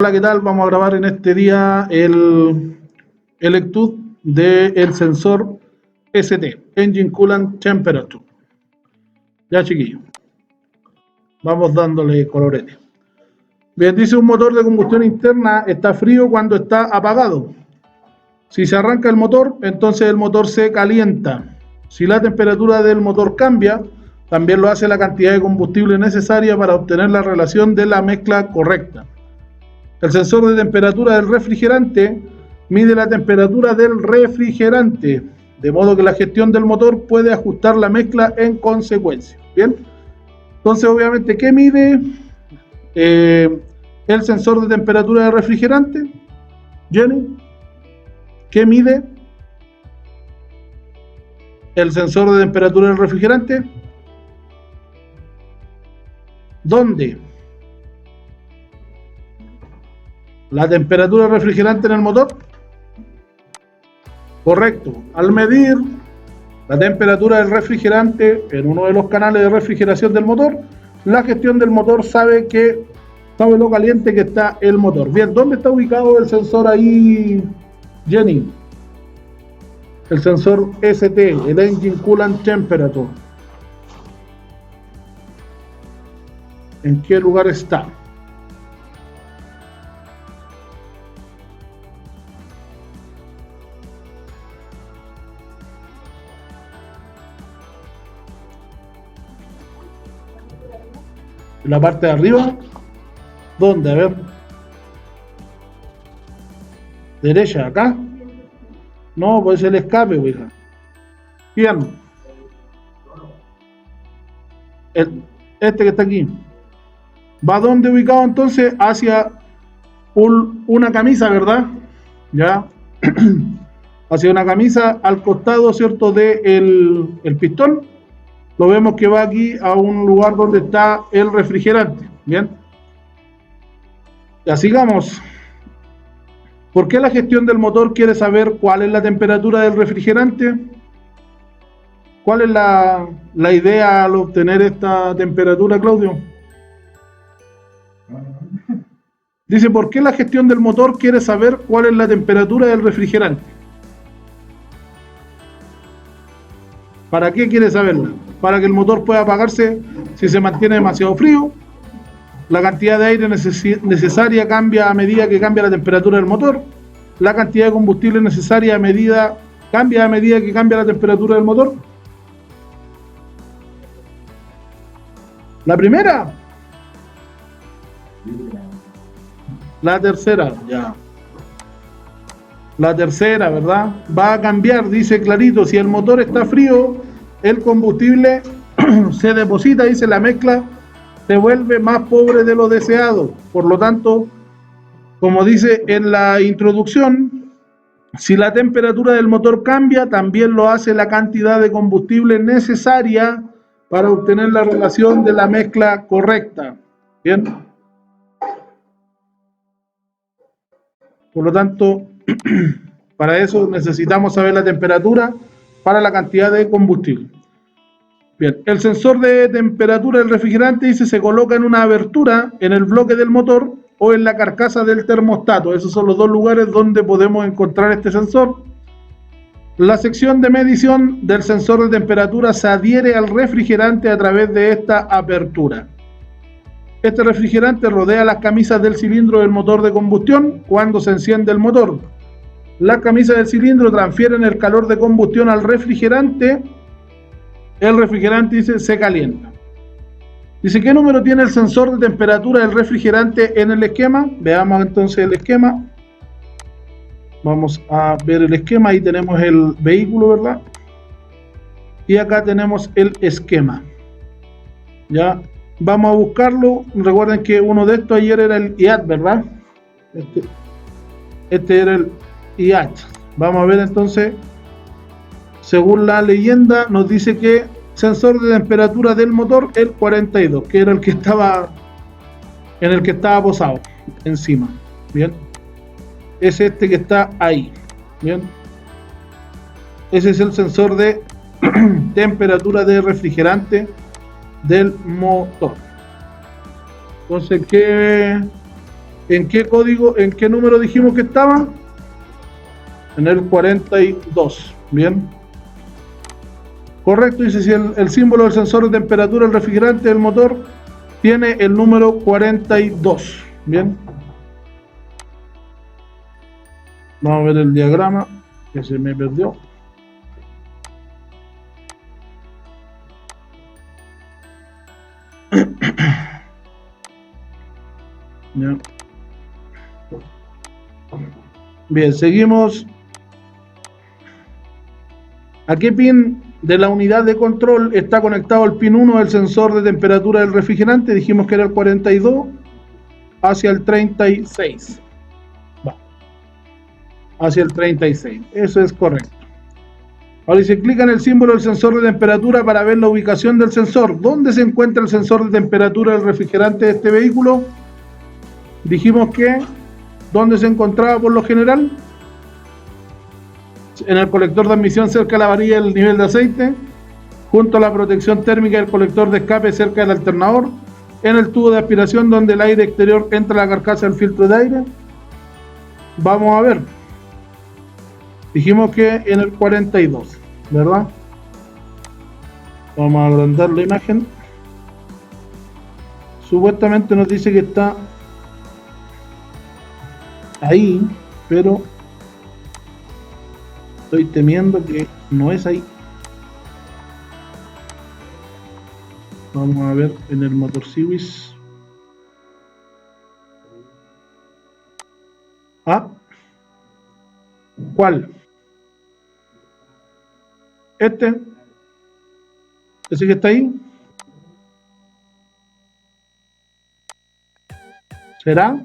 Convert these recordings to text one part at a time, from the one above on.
Hola, ¿qué tal? Vamos a grabar en este día el etude del sensor ST, Engine Coolant Temperature. Ya, chiquillos, vamos dándole colorete. Bien, dice un motor de combustión interna está frío cuando está apagado. Si se arranca el motor, entonces el motor se calienta. Si la temperatura del motor cambia, también lo hace la cantidad de combustible necesaria para obtener la relación de la mezcla correcta. El sensor de temperatura del refrigerante mide la temperatura del refrigerante, de modo que la gestión del motor puede ajustar la mezcla en consecuencia. Bien, entonces obviamente, ¿qué mide el sensor de temperatura del refrigerante? Jenny, ¿qué mide el sensor de temperatura del refrigerante? ¿Dónde? ¿La temperatura del refrigerante en el motor? Correcto. Al medir la temperatura del refrigerante en uno de los canales de refrigeración del motor, la gestión del motor sabe lo caliente que está el motor. Bien, ¿dónde está ubicado el sensor ahí, Jenny? El sensor ST, el Engine Coolant Temperature. ¿En qué lugar está? ¿En la parte de arriba? ¿Dónde? A ver. ¿Derecha? ¿Acá? No, pues el escape, hija. Bien. Este que está aquí. ¿Va dónde ubicado entonces? Hacia una camisa, ¿verdad? Ya. Hacia una camisa al costado, ¿cierto? De el pistón. Lo vemos que va aquí a un lugar donde está el refrigerante. Bien. Ya sigamos. ¿Por qué la gestión del motor quiere saber cuál es la temperatura del refrigerante? ¿Cuál es la idea al obtener esta temperatura, Claudio? Dice, ¿por qué la gestión del motor quiere saber cuál es la temperatura del refrigerante? ¿Para qué quiere saberla? Para que el motor pueda apagarse si se mantiene demasiado frío. La cantidad de aire necesaria cambia a medida que cambia la temperatura del motor. La cantidad de combustible necesaria cambia a medida que cambia la temperatura del motor. La primera. La tercera, ya. La tercera, ¿verdad? Va a cambiar, dice clarito, si el motor está frío, el combustible se deposita, dice la mezcla, se vuelve más pobre de lo deseado. Por lo tanto, como dice en la introducción, si la temperatura del motor cambia, también lo hace la cantidad de combustible necesaria para obtener la relación de la mezcla correcta. Bien. Por lo tanto, para eso necesitamos saber la temperatura para la cantidad de combustible. Bien, el sensor de temperatura del refrigerante, dice, se coloca en una abertura en el bloque del motor o en la carcasa del termostato. Esos son los dos lugares donde podemos encontrar este sensor. La sección de medición del sensor de temperatura se adhiere al refrigerante a través de esta apertura. Este refrigerante rodea las camisas del cilindro del motor de combustión cuando se enciende el motor. Las camisas del cilindro transfieren el calor de combustión al refrigerante. El refrigerante, dice, se calienta. Dice, ¿qué número tiene el sensor de temperatura del refrigerante en el esquema? Veamos entonces el esquema. Vamos a ver el esquema. Ahí tenemos el vehículo, ¿verdad? Y acá tenemos el esquema. Ya. Vamos a buscarlo. Recuerden que uno de estos ayer era el IAT, ¿verdad? Este era el IAT. Vamos a ver entonces. Según la leyenda, nos dice que sensor de temperatura del motor, el 42, que era el que estaba en el que estaba posado encima. Bien. Es este que está ahí. Bien. Ese es el sensor de temperatura de refrigerante del motor. Entonces, ¿En qué código, en qué número dijimos que estaba? En el 42. Bien. Correcto, dice si el símbolo del sensor de temperatura del refrigerante del motor tiene el número 42. Bien. Vamos a ver el diagrama que se me perdió. Ya. Bien, seguimos. ¿A qué pin de la unidad de control está conectado el pin 1 del sensor de temperatura del refrigerante? Dijimos que era el 42 hacia el 36. Va. Hacia el 36. Eso es correcto. Ahora, si clica en el símbolo del sensor de temperatura para ver la ubicación del sensor, ¿dónde se encuentra el sensor de temperatura del refrigerante de este vehículo? Dijimos que, ¿dónde se encontraba por lo general? En el colector de admisión cerca de la varilla del nivel de aceite, junto a la protección térmica del colector de escape cerca del alternador, en el tubo de aspiración donde el aire exterior entra a la carcasa del filtro de aire. Vamos a ver. Dijimos que en el 42, ¿verdad? Vamos a agrandar la imagen. Supuestamente nos dice que está ahí, pero estoy temiendo que no es ahí. Vamos a ver en el motor Siwis. Ah, ¿cuál? Este. ¿Ese que está ahí? ¿Será?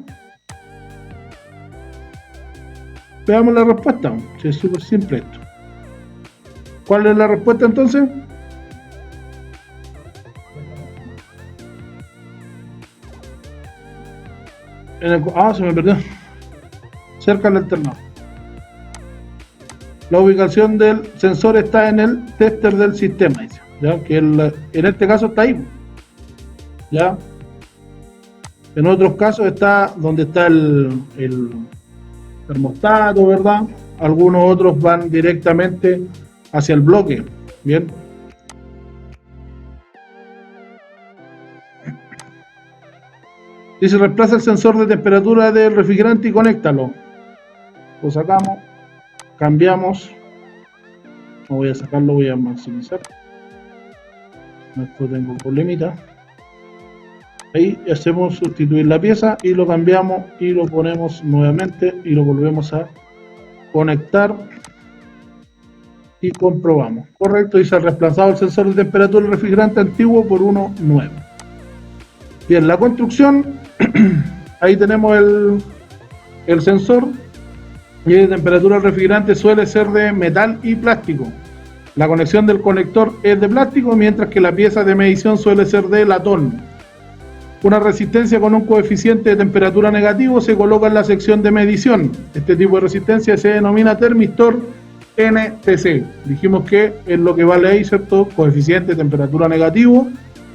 Veamos la respuesta. Sí, es súper simple esto. ¿Cuál es la respuesta entonces? Se me perdió. Cerca del alternador. La ubicación del sensor está en el tester del sistema, dice, ¿ya? Que en este caso está ahí, ¿ya? En otros casos está donde está el termostato, ¿verdad? Algunos otros van directamente hacia el bloque, ¿bien? Dice, reemplaza el sensor de temperatura del refrigerante y conéctalo. Lo sacamos, cambiamos. No voy a sacarlo, voy a maximizar. Esto tengo un problemita. Ahí hacemos sustituir la pieza y lo cambiamos y lo ponemos nuevamente y lo volvemos a conectar y comprobamos. Correcto, dice reemplazado el sensor de temperatura del refrigerante antiguo por uno nuevo. Bien, la construcción, ahí tenemos el sensor y de temperatura del refrigerante suele ser de metal y plástico. La conexión del conector es de plástico, mientras que la pieza de medición suele ser de latón. Una resistencia con un coeficiente de temperatura negativo se coloca en la sección de medición. Este tipo de resistencia se denomina termistor NTC. Dijimos que es lo que vale ahí, ¿cierto? Coeficiente de temperatura negativo.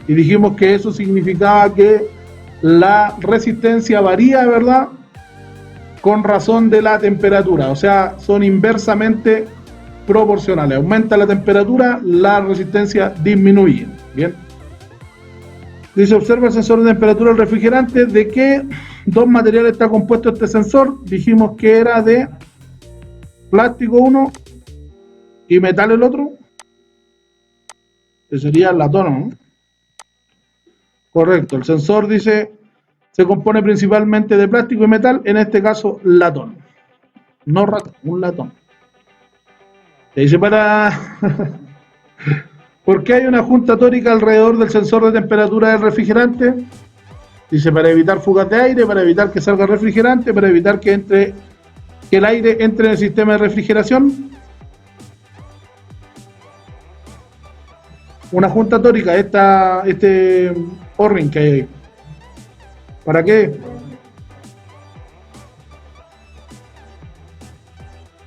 Y dijimos que eso significaba que la resistencia varía, ¿verdad? Con razón de la temperatura. O sea, son inversamente proporcionales. Aumenta la temperatura, la resistencia disminuye. Bien. Dice, observa el sensor de temperatura del refrigerante. ¿De qué dos materiales está compuesto este sensor? Dijimos que era de plástico uno y metal el otro. Que sería latón, ¿no? Correcto. El sensor dice se compone principalmente de plástico y metal. En este caso, latón. No ratón, un latón. Y dice para... ¿Por qué hay una junta tórica alrededor del sensor de temperatura del refrigerante? Dice, para evitar fugas de aire, para evitar que salga refrigerante, para evitar que el aire entre en el sistema de refrigeración. Una junta tórica, este O-ring que hay ahí. ¿Para qué?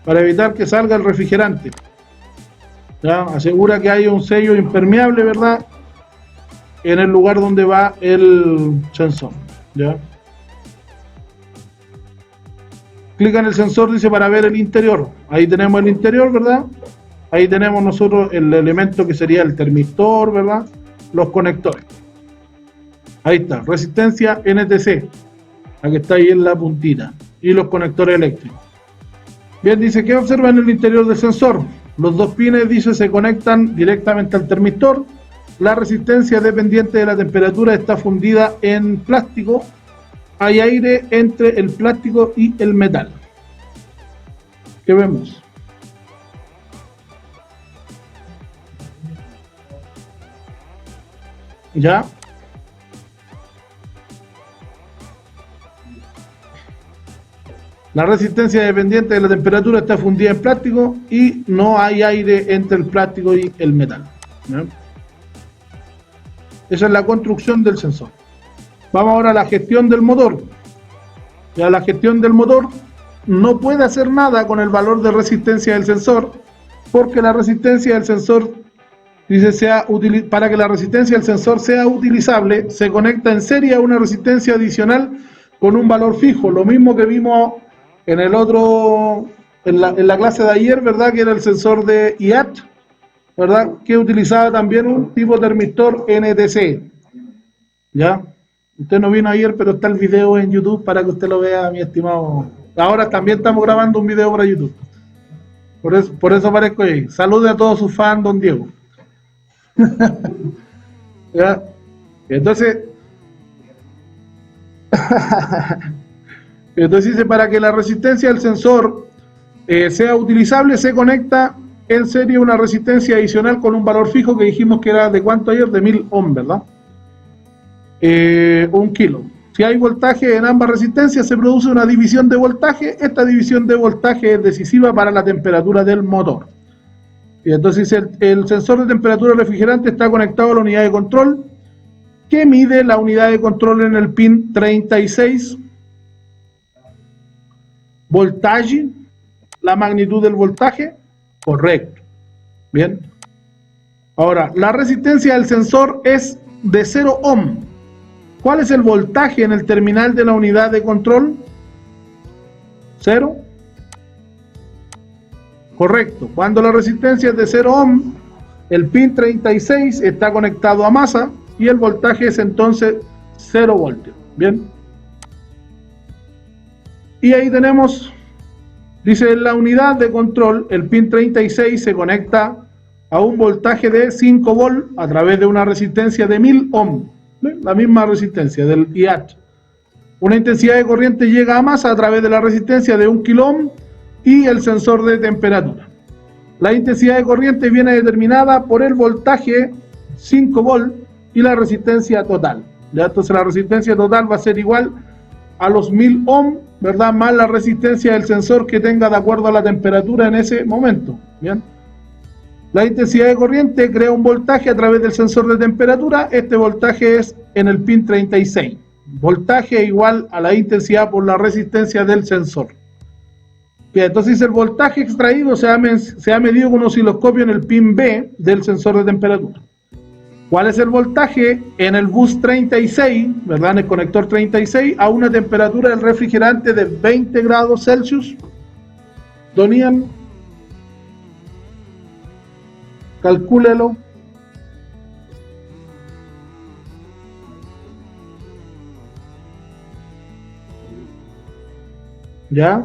Para evitar que salga el refrigerante. ¿Ya? Asegura que hay un sello impermeable, ¿verdad? En el lugar donde va el sensor, ¿ya? clic en el sensor, dice para ver el interior. Ahí tenemos el interior, ¿verdad? Ahí tenemos nosotros el elemento que sería el termistor, ¿verdad? Los conectores. Ahí está, resistencia NTC. Aquí está ahí en la puntita. Y los conectores eléctricos. Bien, dice, ¿qué observa en el interior del sensor? Los dos pines, dice, se conectan directamente al termistor. La resistencia dependiente de la temperatura está fundida en plástico. Hay aire entre el plástico y el metal. ¿Qué vemos? ¿Ya? La resistencia dependiente de la temperatura está fundida en plástico y no hay aire entre el plástico y el metal. ¿Ya? Esa es la construcción del sensor. Vamos ahora a la gestión del motor. Ya la gestión del motor no puede hacer nada con el valor de resistencia del sensor, porque la resistencia del sensor, dice, para que la resistencia del sensor sea utilizable, se conecta en serie a una resistencia adicional con un valor fijo. Lo mismo que vimos en el otro, en la clase de ayer, ¿verdad? Que era el sensor de IAT, ¿verdad? Que utilizaba también un tipo termistor NTC. ¿Ya? Usted no vino ayer, pero está el video en YouTube para que usted lo vea, mi estimado. Ahora también estamos grabando un video para YouTube. Por eso aparezco ahí. Salude a todos sus fans, don Diego. ¿Ya? Entonces dice, para que la resistencia del sensor sea utilizable, se conecta en serie una resistencia adicional con un valor fijo que dijimos que era de cuánto ayer, de 1000 ohm, ¿verdad? 1 kilo. Si hay voltaje en ambas resistencias, se produce una división de voltaje. Esta división de voltaje es decisiva para la temperatura del motor. Y entonces el sensor de temperatura refrigerante está conectado a la unidad de control, que mide la unidad de control en el pin 36. Voltaje, la magnitud del voltaje, correcto. Bien. Ahora, la resistencia del sensor es de 0 ohm. ¿Cuál es el voltaje en el terminal de la unidad de control? 0. Correcto. Cuando la resistencia es de 0 ohm, el pin 36 está conectado a masa y el voltaje es entonces 0 voltios. Bien. Y ahí tenemos, dice, en la unidad de control, el pin 36 se conecta a un voltaje de 5 volt a través de una resistencia de 1000 ohm. La misma resistencia del IAT. Una intensidad de corriente llega a masa a través de la resistencia de 1 kilo ohm y el sensor de temperatura. La intensidad de corriente viene determinada por el voltaje 5 volt y la resistencia total. ¿Ya? Entonces la resistencia total va a ser igual a los 1000 ohm, ¿verdad? Más la resistencia del sensor que tenga de acuerdo a la temperatura en ese momento. ¿Bien? La intensidad de corriente crea un voltaje a través del sensor de temperatura. Este voltaje es en el pin 36. Voltaje igual a la intensidad por la resistencia del sensor. Bien, entonces el voltaje extraído se ha medido con un osciloscopio en el pin B del sensor de temperatura. ¿Cuál es el voltaje en el bus 36, ¿verdad? En el conector 36 a una temperatura del refrigerante de 20 grados Celsius? Don Ian, calcúlelo. ¿Ya?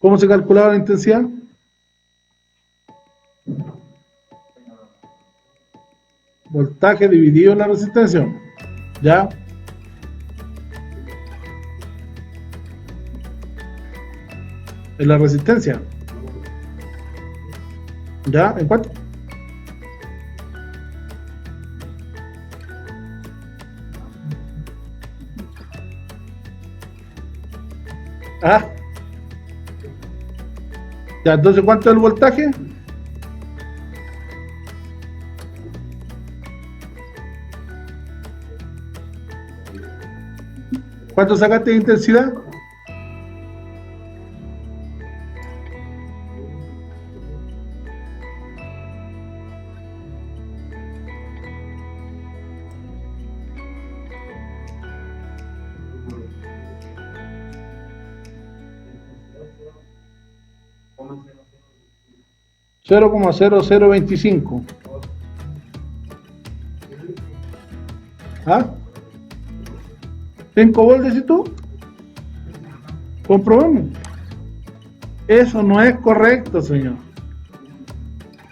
¿Cómo se calculaba la intensidad? Voltaje dividido en la resistencia. ¿Ya? En la resistencia. ¿Ya? ¿En cuánto? Ah. Ya, entonces, ¿cuánto es el voltaje? ¿Cuánto sacaste de intensidad? 0,0025. ¿Ah? 5 volts, decís tú. Comprobemos. Eso no es correcto, señor.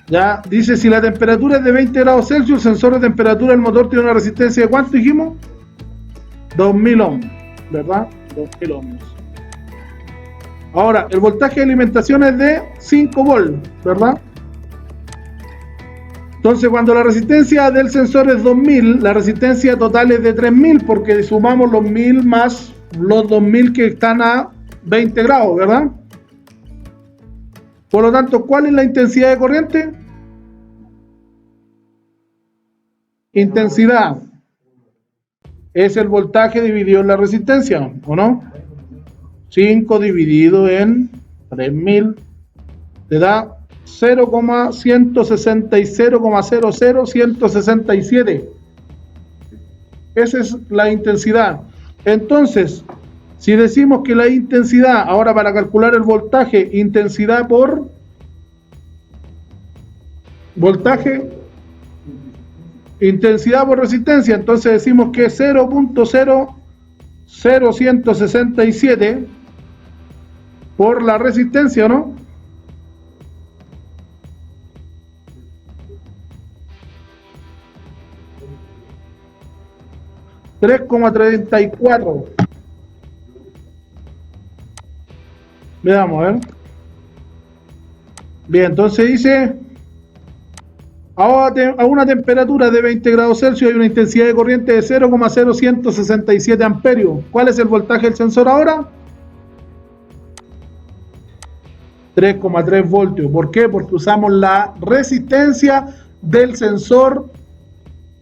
Ya, dice, si la temperatura es de 20 grados Celsius, el sensor de temperatura del motor tiene una resistencia de ¿cuánto dijimos? 2000 ohms, ¿verdad? 2000 ohms. Ahora, el voltaje de alimentación es de 5 volts, ¿verdad? Entonces, cuando la resistencia del sensor es 2000, la resistencia total es de 3000, porque sumamos los 1000 más los 2000 que están a 20 grados, ¿verdad? Por lo tanto, ¿cuál es la intensidad de corriente? Intensidad es el voltaje dividido en la resistencia, ¿o no? 5 dividido en 3000 te da 0,167. Esa es la intensidad. Entonces, si decimos que la intensidad, ahora para calcular el voltaje, intensidad por voltaje, intensidad por resistencia, entonces decimos que 0.00167 por la resistencia, ¿no? $3,34. Veamos, a ver. Bien, entonces dice, a una temperatura de 20 grados Celsius hay una intensidad de corriente de 0,0167 amperios. ¿Cuál es el voltaje del sensor ahora? 3,3 voltios. ¿Por qué? Porque usamos la resistencia del sensor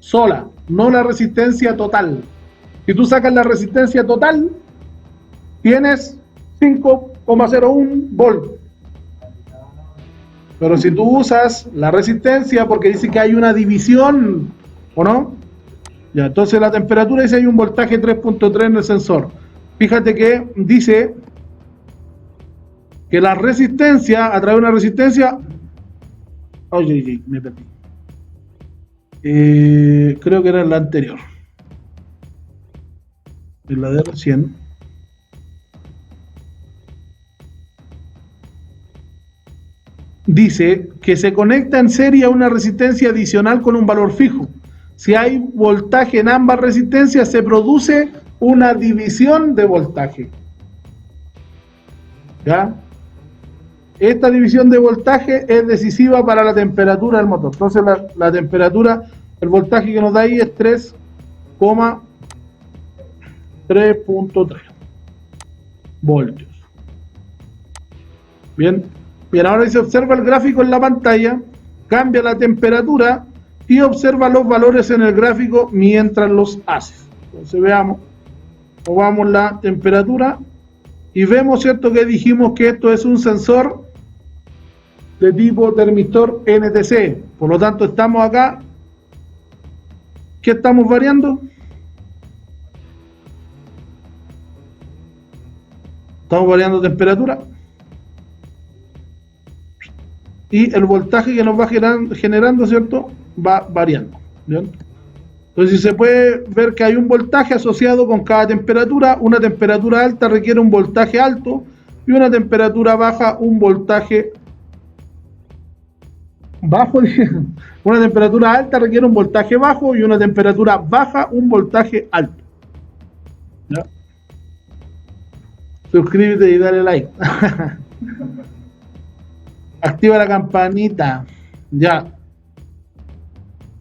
sola, no la resistencia total. Si tú sacas la resistencia total, tienes 5,01 volts. Pero si tú usas la resistencia, porque dice que hay una división, ¿o no? Ya, entonces la temperatura dice hay un voltaje 3.3 en el sensor. Fíjate que dice que la resistencia, a través de una resistencia... Oye, me perdí. Creo que era en la anterior. En la de recién. Dice que se conecta en serie a una resistencia adicional con un valor fijo. Si hay voltaje en ambas resistencias, se produce una división de voltaje. ¿Ya? Esta división de voltaje es decisiva para la temperatura del motor. Entonces la temperatura, el voltaje que nos da ahí es 3,3.3 voltios. Bien, ahora se observa el gráfico en la pantalla, cambia la temperatura y observa los valores en el gráfico mientras los haces. Entonces veamos, movamos la temperatura y vemos, ¿cierto?, que dijimos que esto es un sensor de tipo termistor NTC. Por lo tanto, estamos acá. ¿Qué estamos variando? Estamos variando temperatura. Y el voltaje que nos va generando, ¿cierto?, va variando. ¿Bien? Entonces se puede ver que hay un voltaje asociado con cada temperatura. Una temperatura alta requiere un voltaje alto y una temperatura baja un voltaje bajo. Una temperatura alta requiere un voltaje bajo y una temperatura baja un voltaje alto. ¿Ya? Suscríbete y dale like. Activa la campanita. Ya.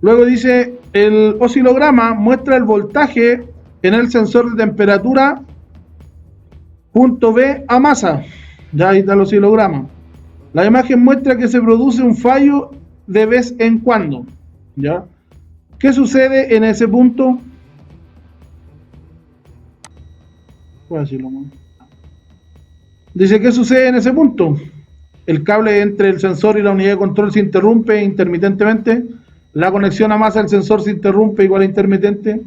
Luego dice, el oscilograma muestra el voltaje en el sensor de temperatura punto B a masa. Ya ahí está el oscilograma. La imagen muestra que se produce un fallo de vez en cuando. ¿Ya? ¿Qué sucede en ese punto? Dice, ¿qué sucede en ese punto? El cable entre el sensor y la unidad de control se interrumpe intermitentemente. La conexión a masa del sensor se interrumpe igual a intermitente.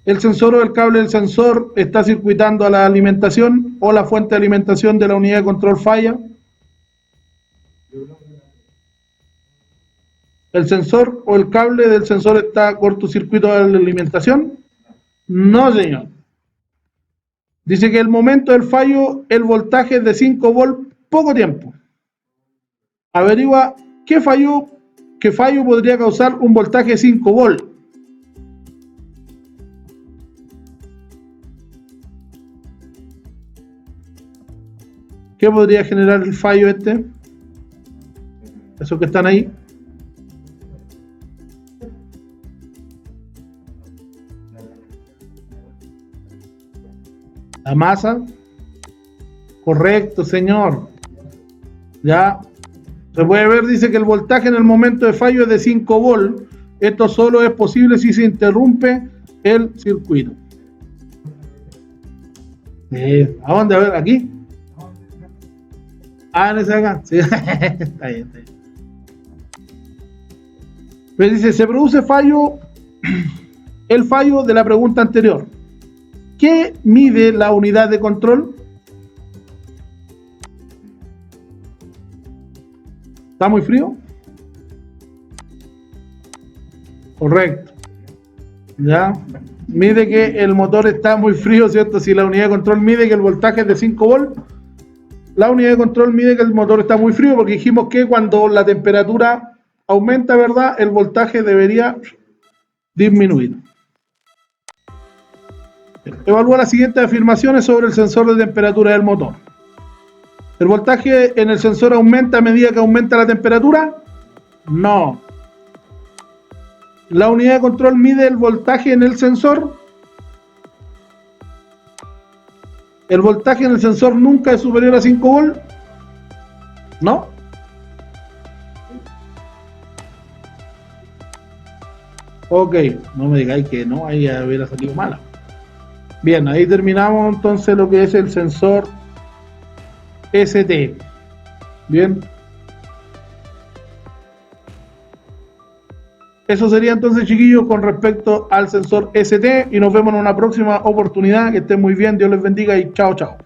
El sensor o el cable del sensor está circuitando a la alimentación o la fuente de alimentación de la unidad de control falla. ¿El sensor o el cable del sensor está cortocircuito de la alimentación? No, señor. Dice que el momento del fallo, el voltaje es de 5 volts, poco tiempo. Averigua qué fallo podría causar un voltaje de 5 volts. ¿Qué podría generar el fallo este? Esos que están ahí. La masa. Correcto, señor. Ya. Se puede ver, dice que el voltaje en el momento de fallo es de 5 volts. Esto solo es posible si se interrumpe el circuito. ¿A dónde? A ver, aquí. Ah, en ese acá. Sí. Está bien, está bien. Pero dice, se produce fallo, el fallo de la pregunta anterior. ¿Qué mide la unidad de control? ¿Está muy frío? Correcto. Ya. Mide que el motor está muy frío, ¿cierto? Si la unidad de control mide que el voltaje es de 5 volts, la unidad de control mide que el motor está muy frío, porque dijimos que cuando la temperatura aumenta, ¿verdad? El voltaje debería disminuir. Evalúa las siguientes afirmaciones sobre el sensor de temperatura del motor. ¿El voltaje en el sensor aumenta a medida que aumenta la temperatura? No. ¿La unidad de control mide el voltaje en el sensor? ¿El voltaje en el sensor nunca es superior a 5 volts? ¿No? Ok, no me digáis que no, ahí hubiera salido mala. Bien, ahí terminamos entonces lo que es el sensor ST. Bien. Eso sería entonces, chiquillos, con respecto al sensor ST, y nos vemos en una próxima oportunidad. Que estén muy bien, Dios les bendiga y chao, chao.